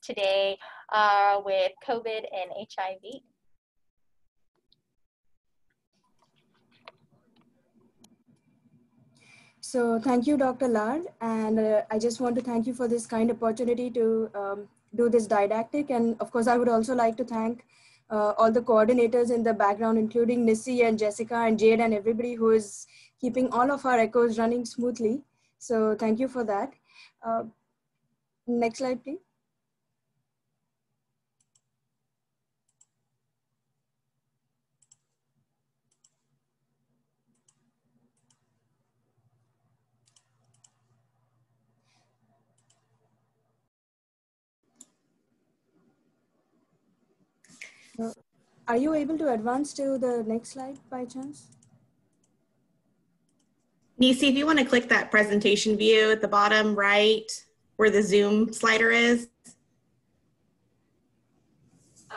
today with COVID and HIV. So thank you, Dr. Lard, and I just want to thank you for this kind opportunity to do this didactic. And of course, I would also like to thank all the coordinators in the background, including Nissy and Jessica and Jade and everybody who is keeping all of our echoes running smoothly. So thank you for that. Next slide, please. Are you able to advance to the next slide by chance? Nisi, if you want to click that presentation view at the bottom right where the Zoom slider is.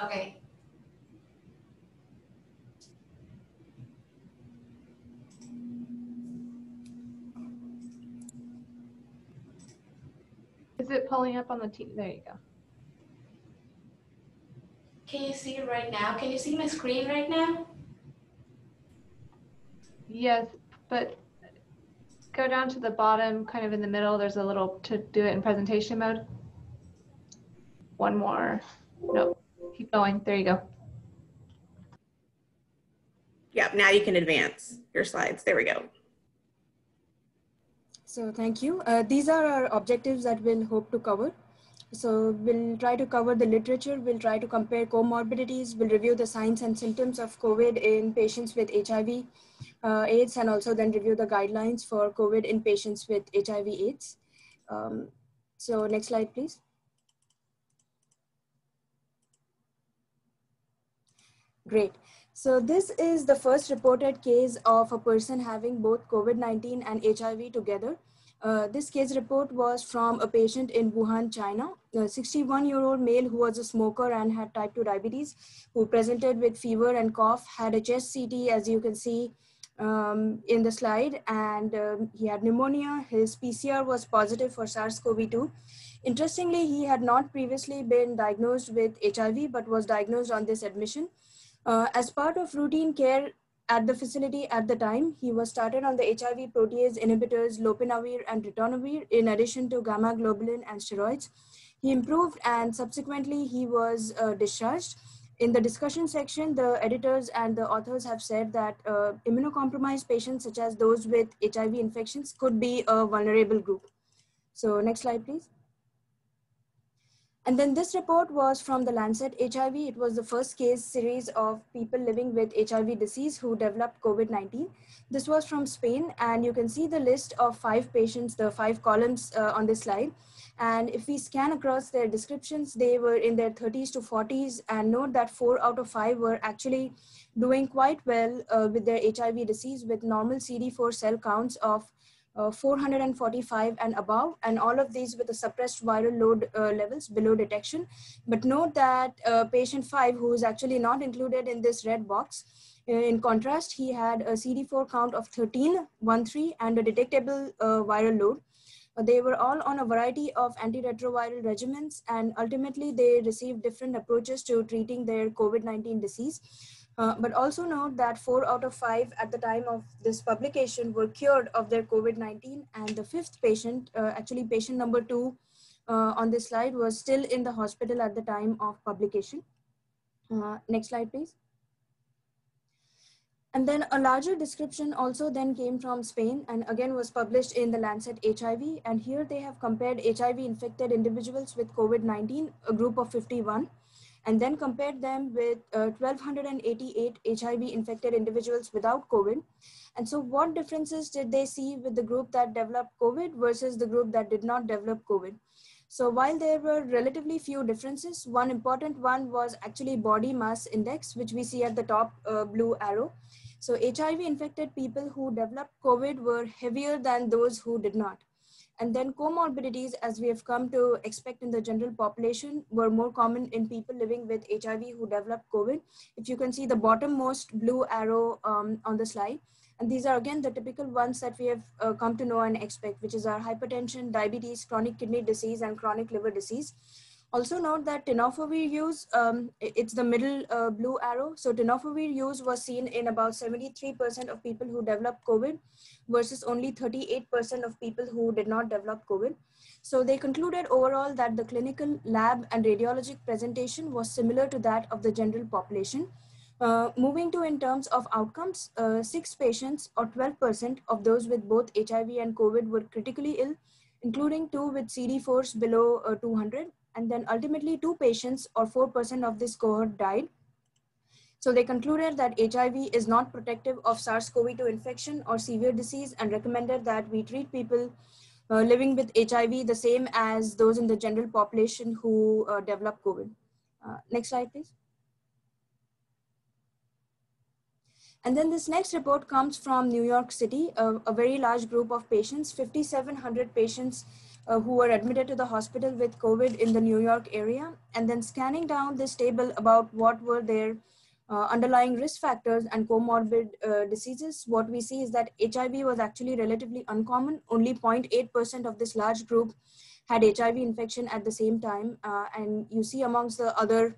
Okay. Is it pulling up on the TV? There you go. Can you see it right now? Can you see my screen right now? Yes, but go down to the bottom, kind of in the middle. There's a little to do it in presentation mode. One more. No, keep going. There you go. Yep, now you can advance your slides. There we go. So thank you. These are our objectives that we'll hope to cover. So we'll try to cover the literature, we'll try to compare comorbidities, we'll review the signs and symptoms of COVID in patients with HIV AIDS, and also then review the guidelines for COVID in patients with HIV AIDS. So next slide, please. Great. So this is the first reported case of a person having both COVID-19 and HIV together. This case report was from a patient in Wuhan, China, a 61-year-old male who was a smoker and had type 2 diabetes, who presented with fever and cough, had a chest CT, as you can see in the slide, and he had pneumonia. His PCR was positive for SARS-CoV-2. Interestingly, he had not previously been diagnosed with HIV, but was diagnosed on this admission. As part of routine care at the facility at the time, he was started on the HIV protease inhibitors lopinavir and ritonavir in addition to gamma globulin and steroids. He improved and subsequently he was discharged. In the discussion section, the editors and the authors have said that immunocompromised patients such as those with HIV infections could be a vulnerable group. So next slide, please. And then this report was from the Lancet HIV. It was the first case series of people living with HIV disease who developed COVID-19. This was from Spain, and you can see the list of 5 patients, the 5 columns on this slide. And if we scan across their descriptions, they were in their 30s to 40s, and note that 4 out of 5 were actually doing quite well with their HIV disease with normal CD4 cell counts of 445 and above, and all of these with a suppressed viral load levels below detection. But note that patient 5, who is actually not included in this red box, in contrast, he had a CD4 count of 13 and a detectable viral load. They were all on a variety of antiretroviral regimens, and ultimately they received different approaches to treating their COVID-19 disease. But also note that 4 out of 5 at the time of this publication were cured of their COVID-19, and the 5th patient, actually patient number 2 on this slide, was still in the hospital at the time of publication. Next slide, please. And then a larger description also then came from Spain and again was published in the Lancet HIV. And here they have compared HIV infected individuals with COVID-19, a group of 51. And then compared them with 1,288 HIV infected individuals without COVID. And so what differences did they see with the group that developed COVID versus the group that did not develop COVID? So while there were relatively few differences, one important one was actually body mass index, which we see at the top blue arrow. So HIV infected people who developed COVID were heavier than those who did not. And then comorbidities, as we have come to expect in the general population, were more common in people living with HIV who developed COVID. If you can see the bottommost blue arrow on the slide, and these are again the typical ones that we have come to know and expect, which is our hypertension, diabetes, chronic kidney disease, and chronic liver disease. Also note that tenofovir use, it's the middle blue arrow. So tenofovir use was seen in about 73% of people who developed COVID versus only 38% of people who did not develop COVID. So they concluded overall that the clinical lab and radiologic presentation was similar to that of the general population. Moving to in terms of outcomes, 6 patients or 12% of those with both HIV and COVID were critically ill, including 2 with CD4s below 200. And then ultimately 2 patients or 4% of this cohort died. So they concluded that HIV is not protective of SARS-CoV-2 infection or severe disease and recommended that we treat people living with HIV the same as those in the general population who develop COVID. Next slide, please. And then this next report comes from New York City, a very large group of patients, 5,700 patients who were admitted to the hospital with COVID in the New York area. And then scanning down this table about what were their underlying risk factors and comorbid diseases, what we see is that HIV was actually relatively uncommon. Only 0.8% of this large group had HIV infection at the same time. And you see amongst the other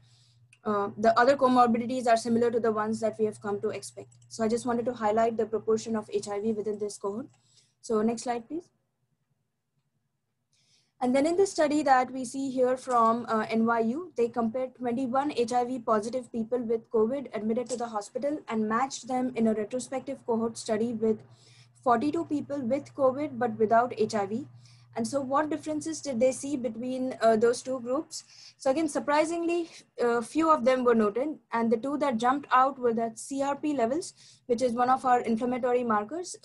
comorbidities are similar to the ones that we have come to expect. So I just wanted to highlight the proportion of HIV within this cohort. So next slide, please. And then in the study that we see here from NYU, they compared 21 HIV positive people with COVID admitted to the hospital and matched them in a retrospective cohort study with 42 people with COVID but without HIV. And so what differences did they see between those two groups? So again, surprisingly, few of them were noted. And the two that jumped out were that CRP levels, which is one of our inflammatory markers,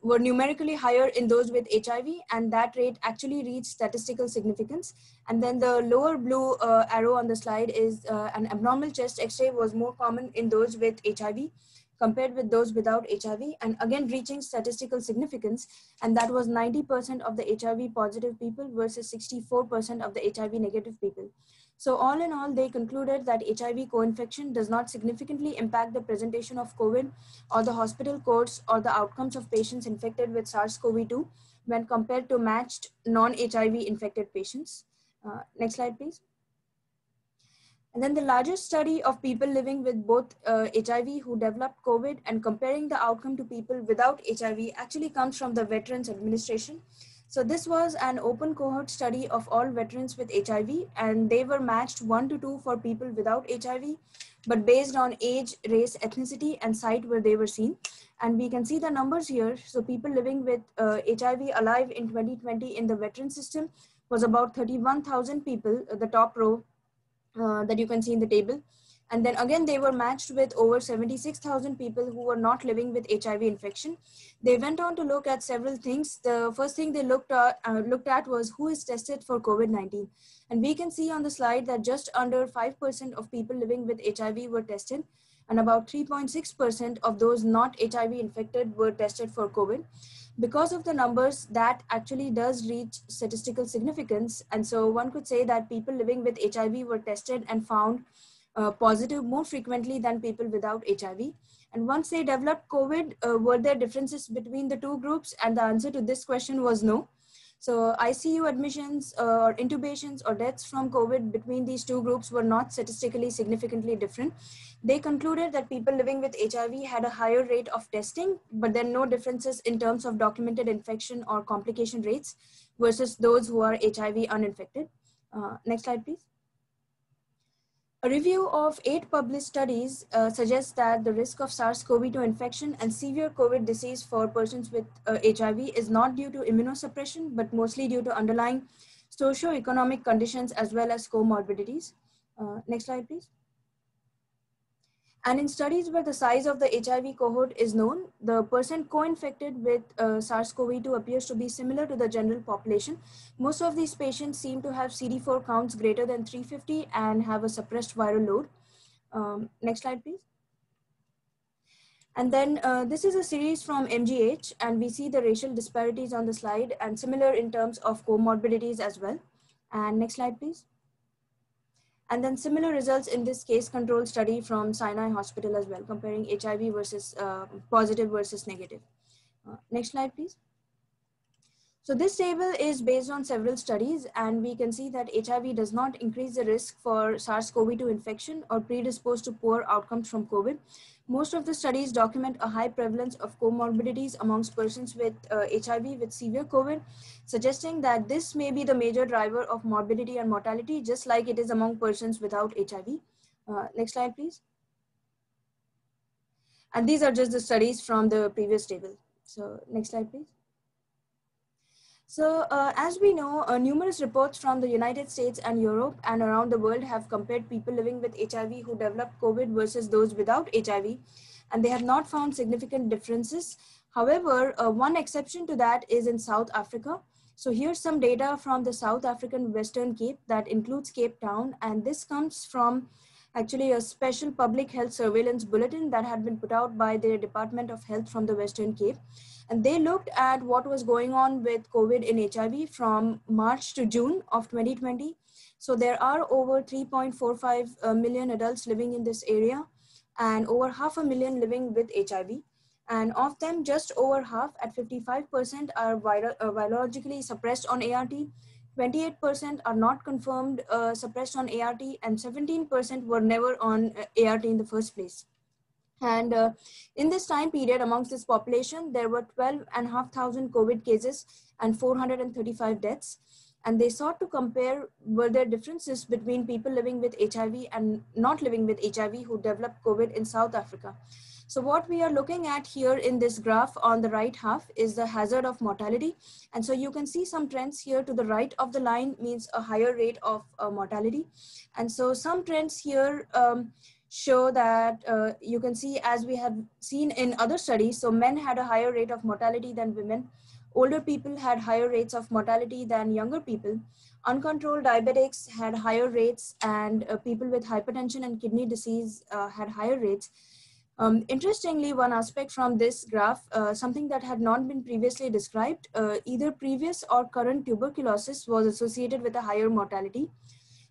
were numerically higher in those with HIV, and that rate actually reached statistical significance. And then the lower blue arrow on the slide is an abnormal chest X-ray was more common in those with HIV compared with those without HIV, and again reaching statistical significance, and that was 90% of the HIV positive people versus 64% of the HIV negative people. So all in all, they concluded that HIV co-infection does not significantly impact the presentation of COVID or the hospital course or the outcomes of patients infected with SARS-CoV-2 when compared to matched non-HIV infected patients. Next slide, please. And then the largest study of people living with both HIV who developed COVID and comparing the outcome to people without HIV actually comes from the Veterans Administration. So this was an open cohort study of all veterans with HIV, and they were matched 1 to 2 for people without HIV, but based on age, race, ethnicity, and site where they were seen. And we can see the numbers here. So people living with HIV alive in 2020 in the veteran system was about 31,000 people, the top row that you can see in the table. And then again, they were matched with over 76,000 people who were not living with HIV infection. They went on to look at several things. The first thing they looked at was who is tested for COVID-19. And we can see on the slide that just under 5% of people living with HIV were tested, and about 3.6% of those not HIV infected were tested for COVID. Because of the numbers, that actually does reach statistical significance. And so one could say that people living with HIV were tested and found positive more frequently than people without HIV. And once they developed COVID, were there differences between the two groups? And the answer to this question was no. So ICU admissions or intubations or deaths from COVID between these two groups were not statistically significantly different. They concluded that people living with HIV had a higher rate of testing, but then no differences in terms of documented infection or complication rates versus those who are HIV uninfected. Next slide, please. A review of 8 published studies suggests that the risk of SARS-CoV-2 infection and severe COVID disease for persons with HIV is not due to immunosuppression, but mostly due to underlying socio-economic conditions as well as comorbidities. Next slide, please. And in studies where the size of the HIV cohort is known, the percent co-infected with SARS-CoV-2 appears to be similar to the general population. Most of these patients seem to have CD4 counts greater than 350 and have a suppressed viral load. Next slide, please. And then this is a series from MGH, and we see the racial disparities on the slide and similar in terms of comorbidities as well. And next slide, please. And then similar results in this case control study from Sinai Hospital as well, comparing HIV versus positive versus negative. Next slide, please. So this table is based on several studies, and we can see that HIV does not increase the risk for SARS-CoV-2 infection or predispose to poor outcomes from COVID. Most of the studies document a high prevalence of comorbidities amongst persons with HIV with severe COVID, suggesting that this may be the major driver of morbidity and mortality, just like it is among persons without HIV. Next slide, please. And these are just the studies from the previous table. So next slide, please. So as we know, numerous reports from the United States and Europe and around the world have compared people living with HIV who developed COVID versus those without HIV, and they have not found significant differences. However, one exception to that is in South Africa. So here's some data from the South African Western Cape that includes Cape Town, and this comes from actually a special public health surveillance bulletin that had been put out by the Department of Health from the Western Cape. And they looked at what was going on with COVID in HIV from March to June of 2020. So there are over 3.45 million adults living in this area and over 500,000 living with HIV. And of them, just over half at 55% are virologically suppressed on ART, 28% are not confirmed suppressed on ART, and 17% were never on ART in the first place. And in this time period, amongst this population, there were 12,500 COVID cases and 435 deaths. And they sought to compare were there differences between people living with HIV and not living with HIV who developed COVID in South Africa. So what we are looking at here in this graph on the right half is the hazard of mortality. And so you can see some trends here to the right of the line means a higher rate of mortality. And so some trends here show that you can see, as we have seen in other studies, so men had a higher rate of mortality than women. Older people had higher rates of mortality than younger people. Uncontrolled diabetics had higher rates, and people with hypertension and kidney disease had higher rates. Interestingly, one aspect from this graph, something that had not been previously described, either previous or current tuberculosis was associated with a higher mortality.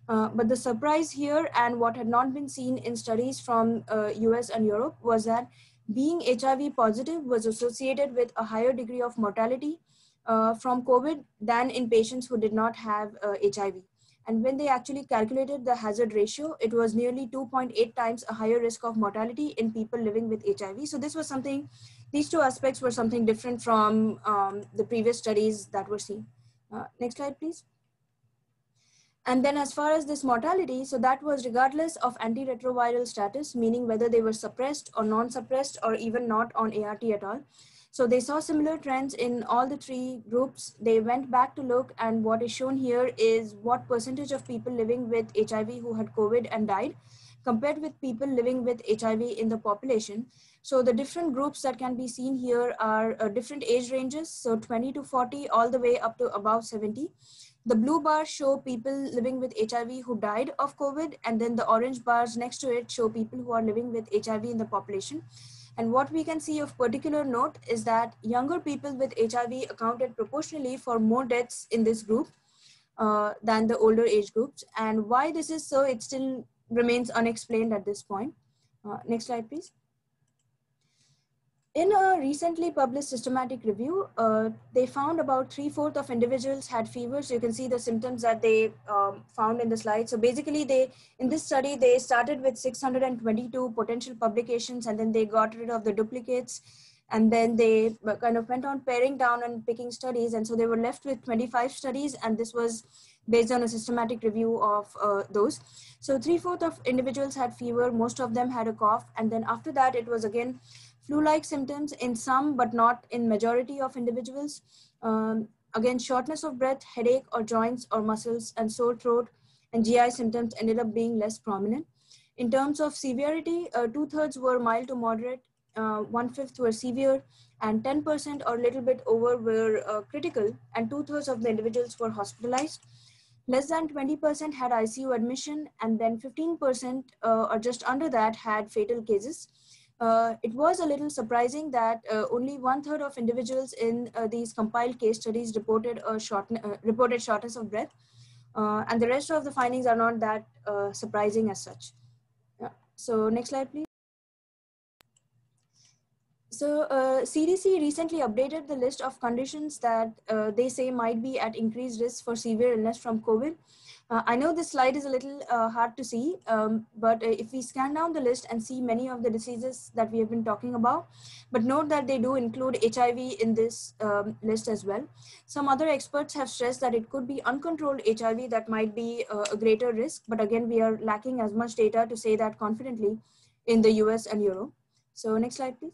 But the surprise here, and what had not been seen in studies from US and Europe, was that being HIV positive was associated with a higher degree of mortality from COVID than in patients who did not have HIV. And when they actually calculated the hazard ratio, it was nearly 2.8 times a higher risk of mortality in people living with HIV. So this was something, these two aspects were something different from the previous studies that were seen. Next slide, please. And then as far as this mortality, so that was regardless of antiretroviral status, meaning whether they were suppressed or non-suppressed or even not on ART at all. So they saw similar trends in all the three groups. They went back to look, and what is shown here is what percentage of people living with HIV who had COVID and died compared with people living with HIV in the population. So the different groups that can be seen here are different age ranges, so 20 to 40 all the way up to above 70. The blue bars show people living with HIV who died of COVID, and then the orange bars next to it show people who are living with HIV in the population. And what we can see of particular note is that younger people with HIV accounted proportionally for more deaths in this group than the older age groups. And why this is so, it still remains unexplained at this point. Next slide, please. In a recently published systematic review, they found about 3/4 of individuals had fever. So you can see the symptoms that they found in the slide. So basically in this study, they started with 622 potential publications, and then they got rid of the duplicates. And then they kind of went on paring down and picking studies. And so they were left with 25 studies, and this was based on a systematic review of those. So 3/4 of individuals had fever, most of them had a cough. And then after that, it was again flu-like symptoms in some, but not in majority of individuals. Again, shortness of breath, headache or joints or muscles, and sore throat and GI symptoms ended up being less prominent. In terms of severity, 2/3 were mild to moderate, 1/5 were severe, and 10% or little bit over were critical, and 2/3 of the individuals were hospitalized. Less than 20% had ICU admission, and then 15% or just under that had fatal cases. It was a little surprising that only 1/3 of individuals in these compiled case studies reported shortness of breath, and the rest of the findings are not that surprising as such. Yeah. So next slide, please. So CDC recently updated the list of conditions that they say might be at increased risk for severe illness from COVID. I know this slide is a little hard to see, but if we scan down the list and see many of the diseases that we have been talking about, but note that they do include HIV in this list as well. Some other experts have stressed that it could be uncontrolled HIV that might be a greater risk, but again, we are lacking as much data to say that confidently in the US and Europe. So next slide, please.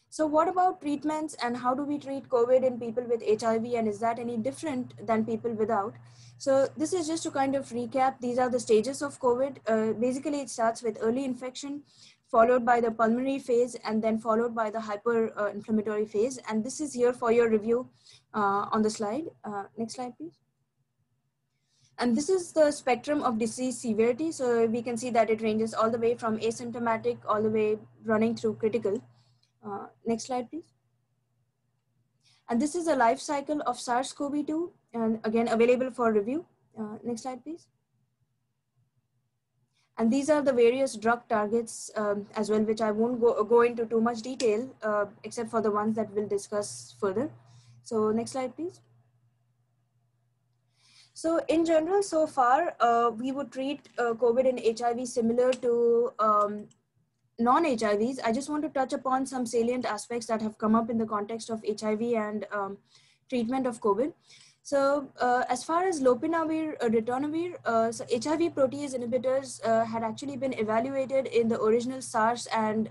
So what about treatments and how do we treat COVID in people with HIV, and is that any different than people without? So this is just to kind of recap. These are the stages of COVID. Basically, it starts with early infection, followed by the pulmonary phase, and then followed by the hyper-inflammatory phase. And this is here for your review on the slide. Next slide, please. And this is the spectrum of disease severity. So we can see that it ranges all the way from asymptomatic all the way running through critical. Next slide, please. And this is a life cycle of SARS-CoV-2, and again, available for review. Next slide, please. And these are the various drug targets as well, which I won't go into too much detail, except for the ones that we'll discuss further. So next slide, please. So in general, so far, we would treat COVID and HIV similar to non-HIVs. I just want to touch upon some salient aspects that have come up in the context of HIV and treatment of COVID. So as far as lopinavir, ritonavir, so HIV protease inhibitors had actually been evaluated in the original SARS and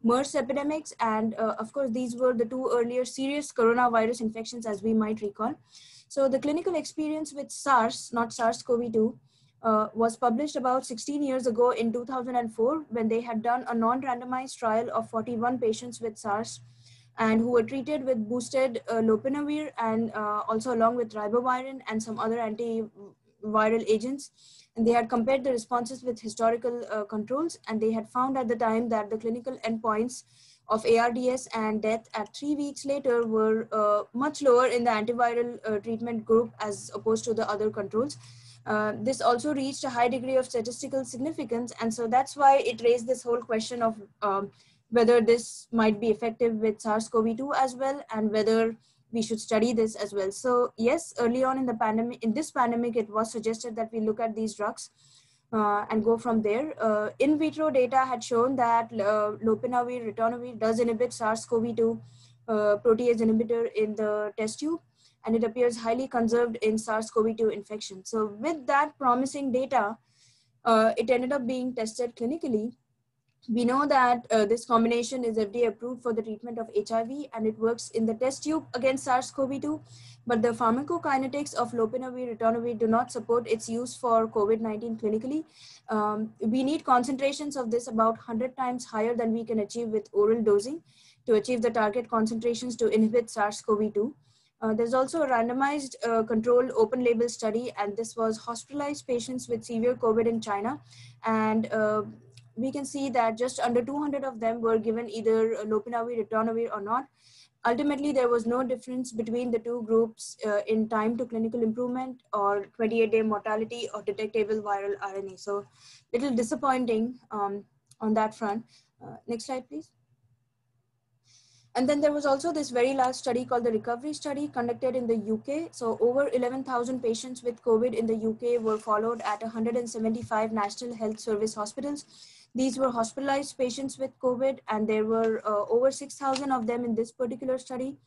MERS epidemics. And of course, these were the two earlier serious coronavirus infections, as we might recall. So the clinical experience with SARS, not SARS-CoV-2, was published about 16 years ago in 2004, when they had done a non-randomized trial of 41 patients with SARS and who were treated with boosted lopinavir and also along with ribavirin and some other antiviral agents. And they had compared the responses with historical controls, and they had found at the time that the clinical endpoints of ARDS and death at 3 weeks later were much lower in the antiviral treatment group as opposed to the other controls. This also reached a high degree of statistical significance, and so that's why it raised this whole question of whether this might be effective with SARS-CoV-2 as well, and whether we should study this as well. So yes, early on in the pandemic, in this pandemic, it was suggested that we look at these drugs and go from there. In vitro data had shown that lopinavir, ritonavir does inhibit SARS-CoV-2 protease inhibitor in the test tube, and it appears highly conserved in SARS-CoV-2 infection. So with that promising data, it ended up being tested clinically. We know that this combination is FDA approved for the treatment of HIV, and it works in the test tube against SARS-CoV-2, but the pharmacokinetics of lopinavir, ritonavir do not support its use for COVID-19 clinically. We need concentrations of this about 100 times higher than we can achieve with oral dosing to achieve the target concentrations to inhibit SARS-CoV-2. There's also a randomized controlled open label study, and this was hospitalized patients with severe COVID in China. And we can see that just under 200 of them were given either lopinavir, ritonavir or not. Ultimately, there was no difference between the two groups in time to clinical improvement or 28-day mortality or detectable viral RNA. So little disappointing on that front. Next slide, please. And then there was also this very large study called the recovery study conducted in the UK. So over 11,000 patients with COVID in the UK were followed at 175 National Health Service hospitals. These were hospitalized patients with COVID, and there were over 6,000 of them in this particular study.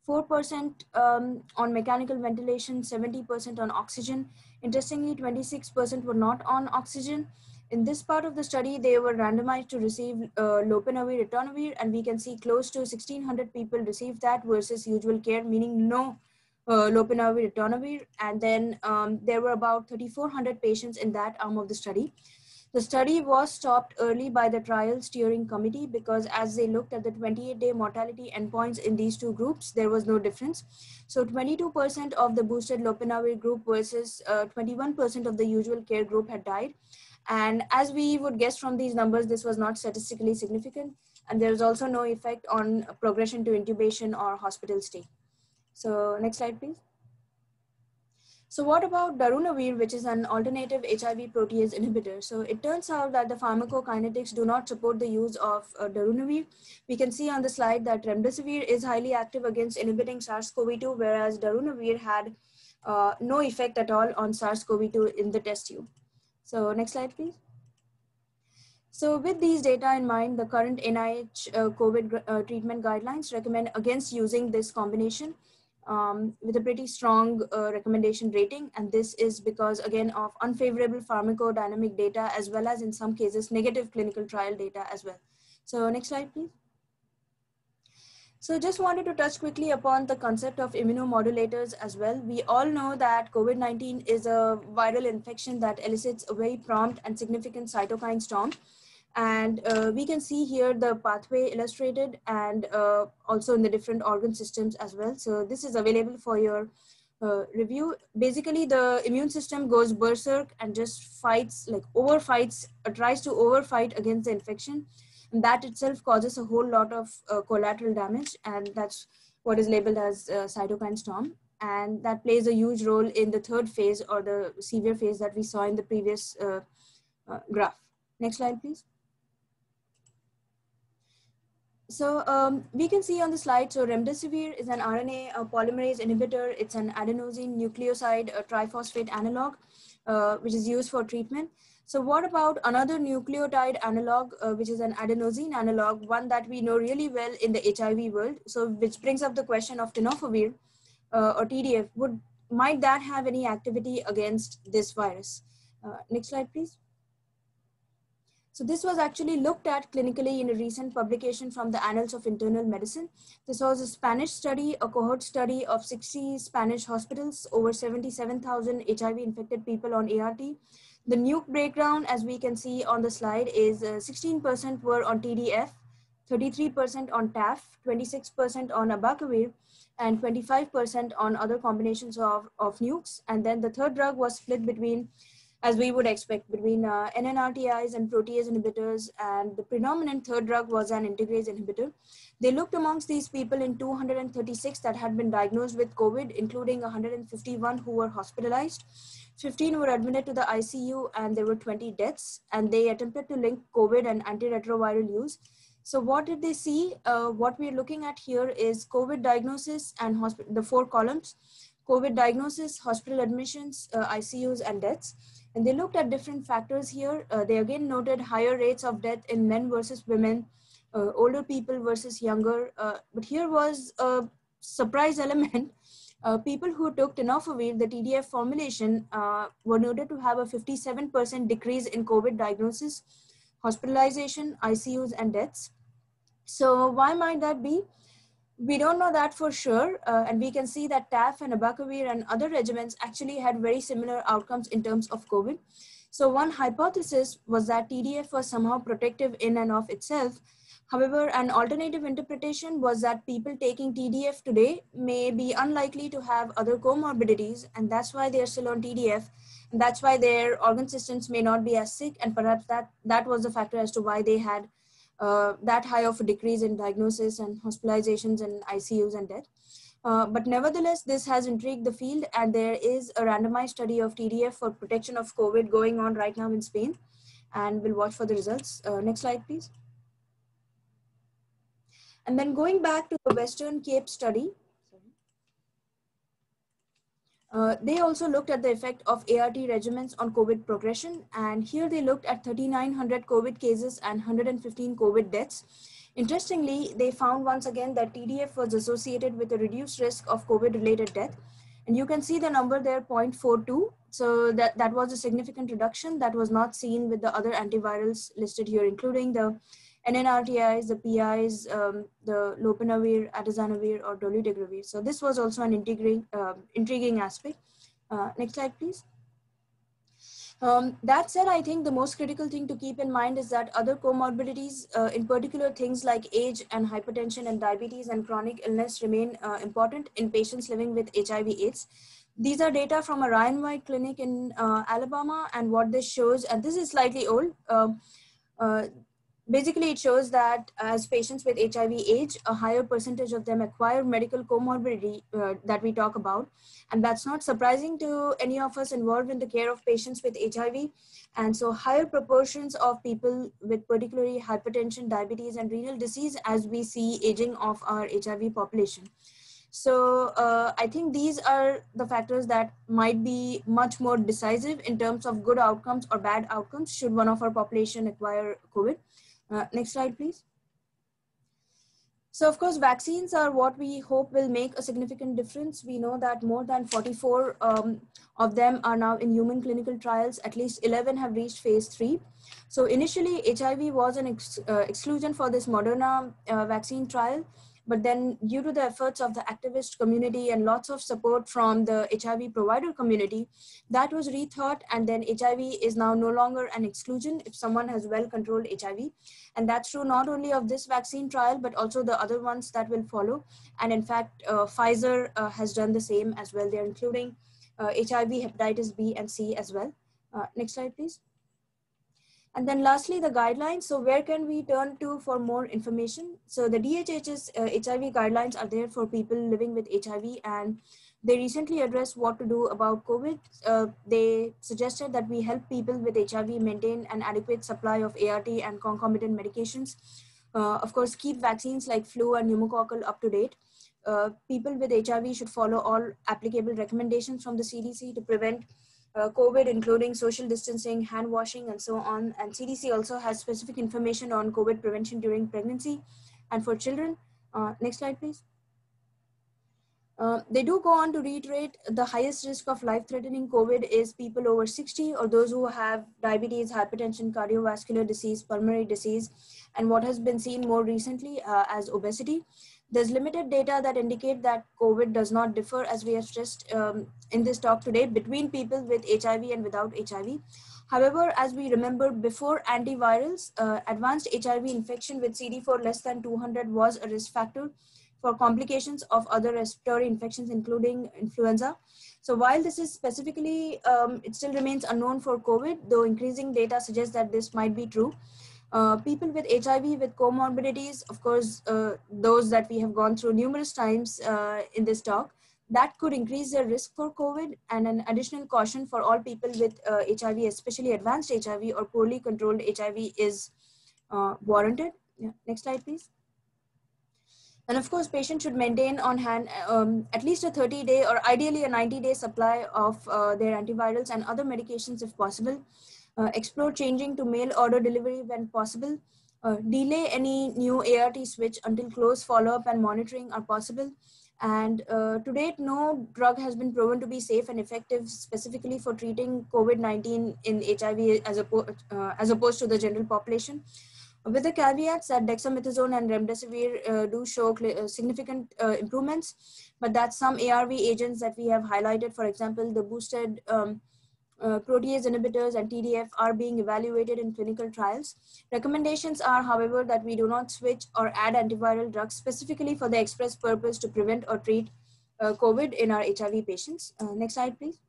4% on mechanical ventilation, 70% on oxygen. Interestingly, 26% were not on oxygen. In this part of the study, they were randomized to receive lopinavir, ritonavir, and we can see close to 1,600 people received that versus usual care, meaning no lopinavir, ritonavir. And then there were about 3,400 patients in that arm of the study. The study was stopped early by the trial steering committee because as they looked at the 28-day mortality endpoints in these two groups, there was no difference. So 22% of the boosted lopinavir group versus 21% of the usual care group had died. And as we would guess from these numbers, this was not statistically significant. And there was also no effect on progression to intubation or hospital stay. So next slide, please. So what about darunavir, which is an alternative HIV protease inhibitor? So it turns out that the pharmacokinetics do not support the use of darunavir. We can see on the slide that remdesivir is highly active against inhibiting SARS-CoV-2, whereas darunavir had no effect at all on SARS-CoV-2 in the test tube. So next slide, please. So with these data in mind, the current NIH COVID treatment guidelines recommend against using this combination with a pretty strong recommendation rating. And this is because, again, of unfavorable pharmacodynamic data, as well as in some cases, negative clinical trial data as well. So next slide, please. So just wanted to touch quickly upon the concept of immunomodulators as well. We all know that COVID-19 is a viral infection that elicits a very prompt and significant cytokine storm. And we can see here the pathway illustrated, and also in the different organ systems as well. So this is available for your review. Basically, the immune system goes berserk and just fights, like tries to overfight against the infection. And that itself causes a whole lot of collateral damage, and that's what is labeled as cytokine storm. And that plays a huge role in the third phase, or the severe phase that we saw in the previous graph. Next slide, please. So we can see on the slide, so remdesivir is an RNA polymerase inhibitor. It's an adenosine nucleoside triphosphate analog, which is used for treatment. So what about another nucleotide analog, which is an adenosine analog, one that we know really well in the HIV world? So which brings up the question of tenofovir or TDF. Might that have any activity against this virus? Next slide, please. So this was actually looked at clinically in a recent publication from the Annals of Internal Medicine. This was a Spanish study, a cohort study of 60 Spanish hospitals, over 77,000 HIV-infected people on ART. The nuke breakdown, as we can see on the slide, is 16% were on TDF, 33% on TAF, 26% on abacavir, and 25% on other combinations of nukes. And then the third drug was split between, as we would expect, between NNRTIs and protease inhibitors, and the predominant third drug was an integrase inhibitor. They looked amongst these people in 236 that had been diagnosed with COVID, including 151 who were hospitalized. 15 were admitted to the ICU, and there were 20 deaths, and they attempted to link COVID and antiretroviral use. So what did they see? What we're looking at here is COVID diagnosis and the 4 columns: COVID diagnosis, hospital admissions, ICUs, and deaths. And they looked at different factors here. They again noted higher rates of death in men versus women, older people versus younger. But here was a surprise element. People who took tenofovir, the TDF formulation, were noted to have a 57% decrease in COVID diagnosis, hospitalization, ICUs, and deaths. So why might that be? We don't know that for sure, and we can see that TAF and abacavir and other regimens actually had very similar outcomes in terms of COVID. So one hypothesis was that TDF was somehow protective in and of itself. However, an alternative interpretation was that people taking TDF today may be unlikely to have other comorbidities, and that's why they're still on TDF, and that's why their organ systems may not be as sick, and perhaps that was the factor as to why they had that high of a decrease in diagnosis and hospitalizations and ICUs and death. But nevertheless, this has intrigued the field, and there is a randomized study of TDF for protection of COVID going on right now in Spain, and we'll watch for the results. Next slide, please. And then going back to the Western Cape study, they also looked at the effect of ART regimens on COVID progression. And here they looked at 3,900 COVID cases and 115 COVID deaths. Interestingly, they found once again that TDF was associated with a reduced risk of COVID-related death. And you can see the number there, 0.42. So that was a significant reduction that was not seen with the other antivirals listed here, including the NNRTIs, the PIs, the lopinavir, atazanavir, or dolutegravir. So this was also an intriguing aspect. Next slide, please. That said, I think the most critical thing to keep in mind is that other comorbidities, in particular things like age and hypertension and diabetes and chronic illness, remain important in patients living with HIV/AIDS. These are data from a Ryan White clinic in Alabama, and what this shows, and this is slightly old, Basically, it shows that as patients with HIV age, a higher percentage of them acquire medical comorbidity that we talk about. And that's not surprising to any of us involved in the care of patients with HIV. And so higher proportions of people with particularly hypertension, diabetes, and renal disease as we see aging of our HIV population. So I think these are the factors that might be much more decisive in terms of good outcomes or bad outcomes should one of our population acquire COVID. Next slide, please. So of course, vaccines are what we hope will make a significant difference. We know that more than 44 of them are now in human clinical trials. At least 11 have reached phase 3. So initially, HIV was an exclusion for this Moderna vaccine trial. But then due to the efforts of the activist community and lots of support from the HIV provider community, that was rethought, and then HIV is now no longer an exclusion if someone has well-controlled HIV. And that's true not only of this vaccine trial, but also the other ones that will follow. And in fact, Pfizer has done the same as well. They're including HIV, hepatitis B and C as well. Next slide, please. And then lastly, the guidelines. So where can we turn to for more information? So the DHH's HIV guidelines are there for people living with HIV, and they recently addressed what to do about COVID. They suggested that we help people with HIV maintain an adequate supply of ART and concomitant medications. Of course, keep vaccines like flu and pneumococcal up to date. People with HIV should follow all applicable recommendations from the CDC to prevent COVID, including social distancing, hand washing, and so on. And CDC also has specific information on COVID prevention during pregnancy and for children. Next slide, please. They do go on to reiterate the highest risk of life-threatening COVID is people over 60 or those who have diabetes, hypertension, cardiovascular disease, pulmonary disease, and what has been seen more recently as obesity. There's limited data that indicate that COVID does not differ, as we have stressed in this talk today, between people with HIV and without HIV. However, as we remember before antivirals, advanced HIV infection with CD4 less than 200 was a risk factor for complications of other respiratory infections, including influenza. So while this is specifically, it still remains unknown for COVID, though increasing data suggests that this might be true. People with HIV with comorbidities, of course, those that we have gone through numerous times in this talk, that could increase their risk for COVID, and an additional caution for all people with HIV, especially advanced HIV or poorly controlled HIV, is warranted. Yeah. Next slide, please. And of course, patients should maintain on hand at least a 30-day or ideally a 90-day supply of their antivirals and other medications if possible. Explore changing to mail order delivery when possible. Delay any new ART switch until close follow-up and monitoring are possible. And to date, no drug has been proven to be safe and effective specifically for treating COVID-19 in HIV as opposed to the general population. With the caveats that dexamethasone and remdesivir do show significant improvements, but that some ARV agents that we have highlighted, for example, the boosted protease inhibitors and TDF are being evaluated in clinical trials. Recommendations are, however, that we do not switch or add antiviral drugs specifically for the express purpose to prevent or treat COVID in our HIV patients. Next slide, please.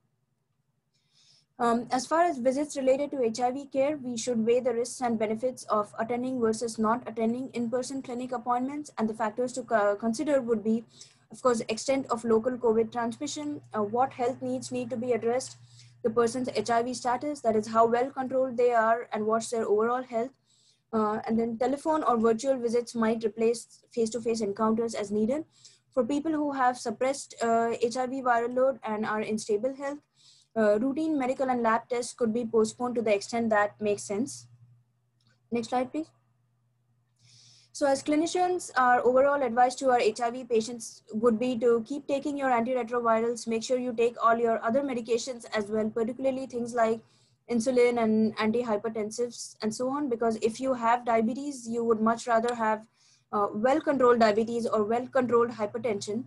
As far as visits related to HIV care, we should weigh the risks and benefits of attending versus not attending in-person clinic appointments, and the factors to consider would be, of course, extent of local COVID transmission, what health needs need to be addressed, the person's HIV status, that is how well controlled they are and what's their overall health. And then telephone or virtual visits might replace face-to-face encounters as needed. For people who have suppressed HIV viral load and are in stable health, routine medical and lab tests could be postponed to the extent that makes sense. Next slide, please. So as clinicians, our overall advice to our HIV patients would be to keep taking your antiretrovirals, make sure you take all your other medications as well, particularly things like insulin and antihypertensives and so on, because if you have diabetes, you would much rather have well-controlled diabetes or well-controlled hypertension.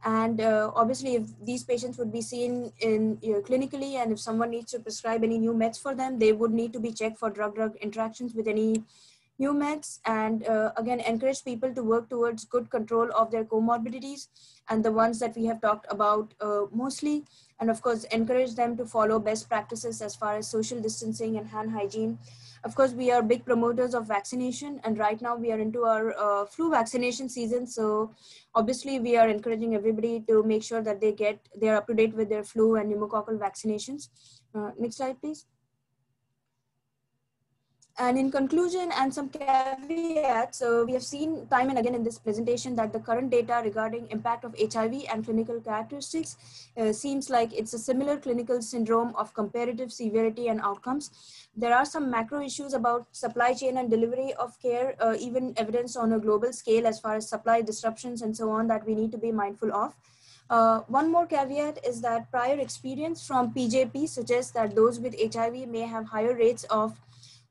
And obviously, if these patients would be seen in clinically, and if someone needs to prescribe any new meds for them, they would need to be checked for drug-drug interactions with any new meds. And again, encourage people to work towards good control of their comorbidities and the ones that we have talked about mostly, and of course, encourage them to follow best practices as far as social distancing and hand hygiene. Of course, we are big promoters of vaccination, and right now we are into our flu vaccination season. So obviously we are encouraging everybody to make sure that they are up to date with their flu and pneumococcal vaccinations. Next slide, please. And in conclusion and some caveats, we have seen time and again in this presentation that the current data regarding impact of HIV and clinical characteristics seems like it's a similar clinical syndrome of comparative severity and outcomes. There are some macro issues about supply chain and delivery of care, even evidence on a global scale as far as supply disruptions and so on, that we need to be mindful of. One more caveat is that prior experience from PJP suggests that those with HIV may have higher rates of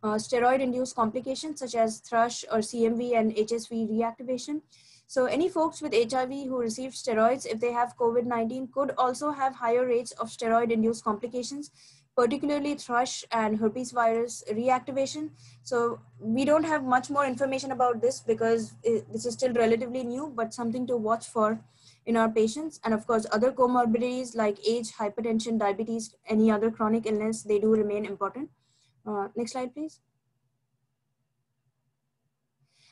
steroid-induced complications such as thrush or CMV and HSV reactivation. So any folks with HIV who received steroids, if they have COVID-19, could also have higher rates of steroid-induced complications, particularly thrush and herpes virus reactivation. So we don't have much more information about this because this is still relatively new, but something to watch for in our patients. And of course, other comorbidities like age, hypertension, diabetes, any other chronic illness, they do remain important. Next slide, please.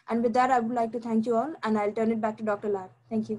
And with that, I would like to thank you all, and I'll turn it back to Dr. Lab. Thank you.